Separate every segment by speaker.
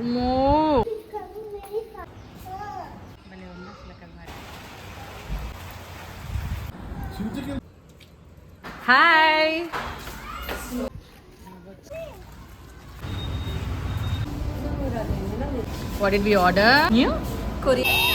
Speaker 1: అమ్మో hi What did we order? New?
Speaker 2: Korean.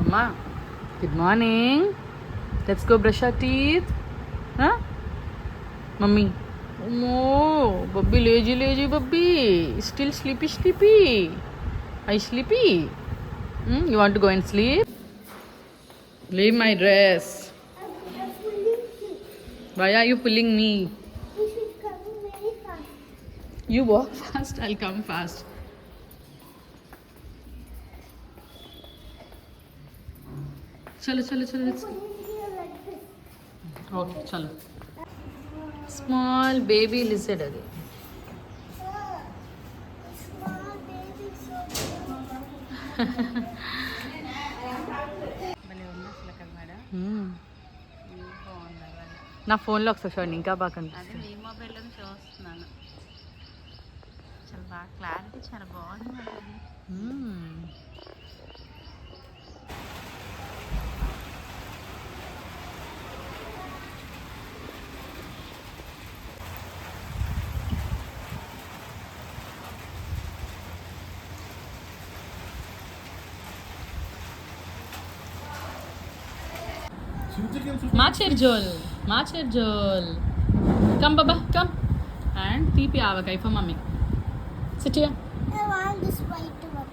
Speaker 1: Amma, good morning. Let's go brush our teeth. Huh? Mummy. Oh, Bubby, lazy, lazy Bubby. Still sleepy, sleepy. Are you sleepy? You want to go and sleep? Leave my dress. Why are you pulling me?
Speaker 2: You should come very fast.
Speaker 1: You walk fast, I'll come fast. Chalo, chalo, chalo, let's go.
Speaker 2: Like this.
Speaker 1: Okay, chalo. Small baby lizard again.
Speaker 2: Small baby so
Speaker 1: నా ఫోన్లో ఒకసారి చూడండి ఇంకా బాగా
Speaker 3: అదే
Speaker 1: కనిపిస్తుంది.
Speaker 3: నీ మొబైల్లో చూస్తున్నాను. చాలా బాగా క్లారిటీ చాలా బాగుంది మరి అది.
Speaker 1: మాచేర్ Jal. Come Baba, come. And తీపి ఆవకాయ for mommy. Sit here.
Speaker 2: I want this white one.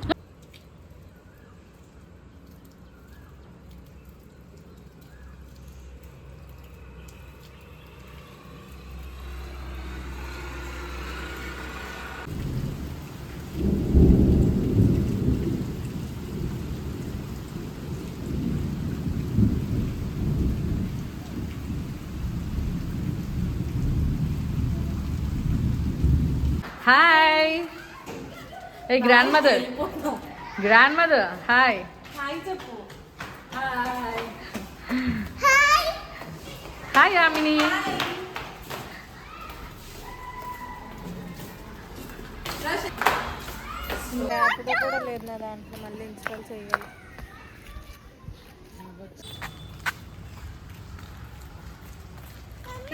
Speaker 1: Hi. Hey grandmother. Hi. Hi Yamini.
Speaker 3: కూడా లేదు నా దాంట్లో, మళ్ళీ ఇన్స్టాల్ చేయాలి.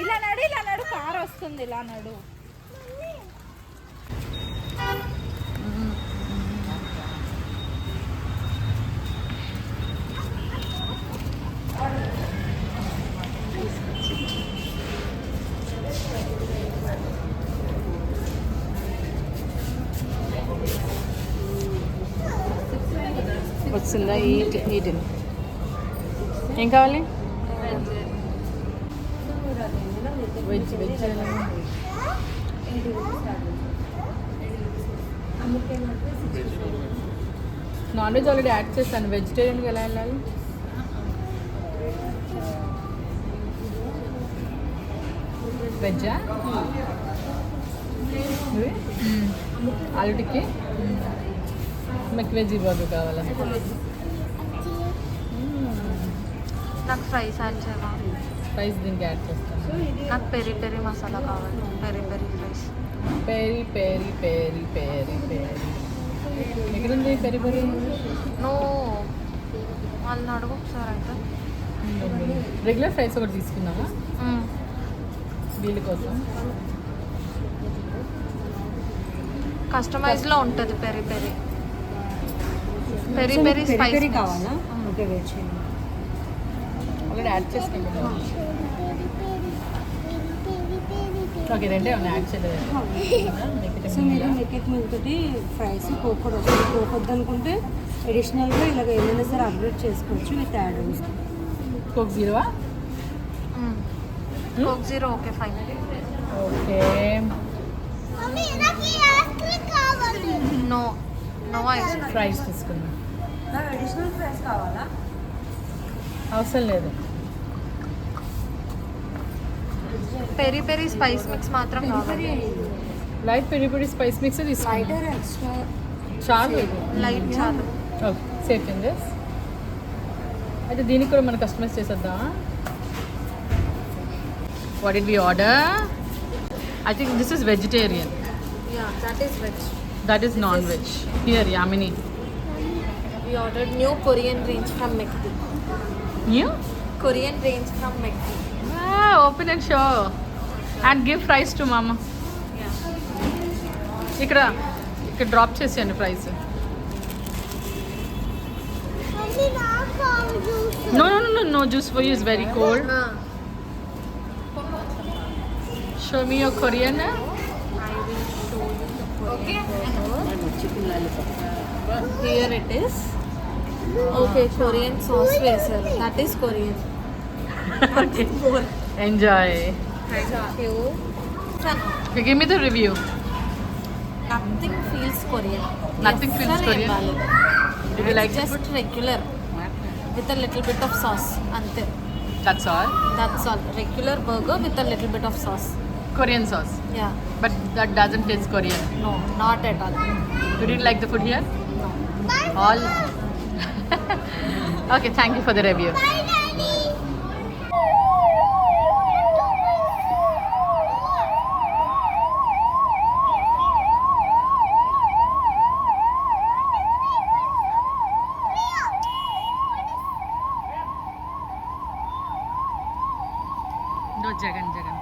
Speaker 3: ఇలా నడు కార్ వస్తుంది, ఇలా నడు.
Speaker 1: వచ్చిందా? ఈట్ ఏం కావాలి? Veg non veg already add చేస్తాను. వెజిటేరియన్కి ఎలా వెళ్ళాలి? వెజ్జా? ఆలు టిక్కీ మీకు వెజ్ బాబు కావాలా?
Speaker 3: నాకు ఫ్రైస్ యాడ్ చేయవా?
Speaker 1: స్పైస్ దీనికి యాడ్ చేస్తాను.
Speaker 3: నాకు పెరి పెరి మసాలా కావాలి, పెరి పెరి ఫ్రైస్.
Speaker 1: పెరి ఎక్కడుంది పెరి పెరి?
Speaker 3: నువ్వు వాళ్ళని అడుగు ఒకసారి అయితే.
Speaker 1: రెగ్యులర్ ఫ్రైస్ ఒకటి తీసుకున్నామా వీళ్ళ కోసం?
Speaker 3: కస్టమైజ్లో ఉంటుంది peri peri. Peri peri spicy కావాలా?
Speaker 1: ఓకే వెయిట్ చేయండి. ఆల్రెడీ యాడ్ చేసుకుంటున్నాం. ఓకే రెండే ఉన్నాయి యాడ్ చేయలేదు.
Speaker 4: సో మీరు మెకెట్ తోటి ఫ్రైస్ కోక్ కూడా వస్తుంది. కోక్ వద్దనుకుంటే అడిషనల్గా ఇలాగ ఏమైనా సరే అప్గ్రేడ్ చేసుకోవచ్చు విత్ యాడ్ ఆన్స్.
Speaker 1: కోక్ జీరోవా?
Speaker 3: Coke zero okay fine.
Speaker 1: Okay
Speaker 2: mummy నాకు ఈ ఐస్ క్రీమ్ కావాలి.
Speaker 3: నో ఐస్
Speaker 1: ఫ్రైస్ తీసుకున్నాం.
Speaker 4: నాకు అడిషనల్ ఫ్రైస్ కావాలా?
Speaker 1: అవసరం లేదు.
Speaker 3: పెరి పెరి స్పైస్ మిక్స్ మాత్రం కావాలి.
Speaker 1: Light peri peri spice mix తీసుకున్నాం.
Speaker 4: లైటర్ ఎక్స్ట్రా
Speaker 1: చాలు
Speaker 3: లైట్ చాలు.
Speaker 1: Okay safe in this. అయితే దీనికి కూడా మనం కస్టమైజ్ చేసేద్దామా? What did we order? I think this is vegetarian.
Speaker 3: Yeah, that is veg.
Speaker 1: That is non-veg. Here, Yamini.
Speaker 3: We ordered new Korean range from McD.
Speaker 1: New?
Speaker 3: Korean range from McD.
Speaker 1: Ah, open and show. And give fries to Mama.
Speaker 3: Yeah.
Speaker 1: ఇక్కడ drop చేసేయండి fries.
Speaker 2: Mummy నాకు కావాలి juice.
Speaker 1: No juice for you is very cold. Show me your Korean.
Speaker 3: I will show you the Korean. Okay.
Speaker 4: Chicken lollipop.
Speaker 3: Here it is.
Speaker 4: Okay Korean sauce వేసారు that is Korean
Speaker 1: enjoy. Give me the review.
Speaker 4: Nothing feels Korean
Speaker 1: Nothing feels Korean? Did you like the
Speaker 4: just regular with a little bit of sauce అంతే.
Speaker 1: That's all.
Speaker 4: That's all regular burger with a little bit of sauce.
Speaker 1: Korean sauce.
Speaker 4: Yeah
Speaker 1: But that doesn't taste Korean.
Speaker 4: No not at all.
Speaker 1: You didn't like the food here?
Speaker 4: No.
Speaker 1: All. Okay, thank you for the review.
Speaker 2: Bye, Daddy.
Speaker 1: No, Jagan.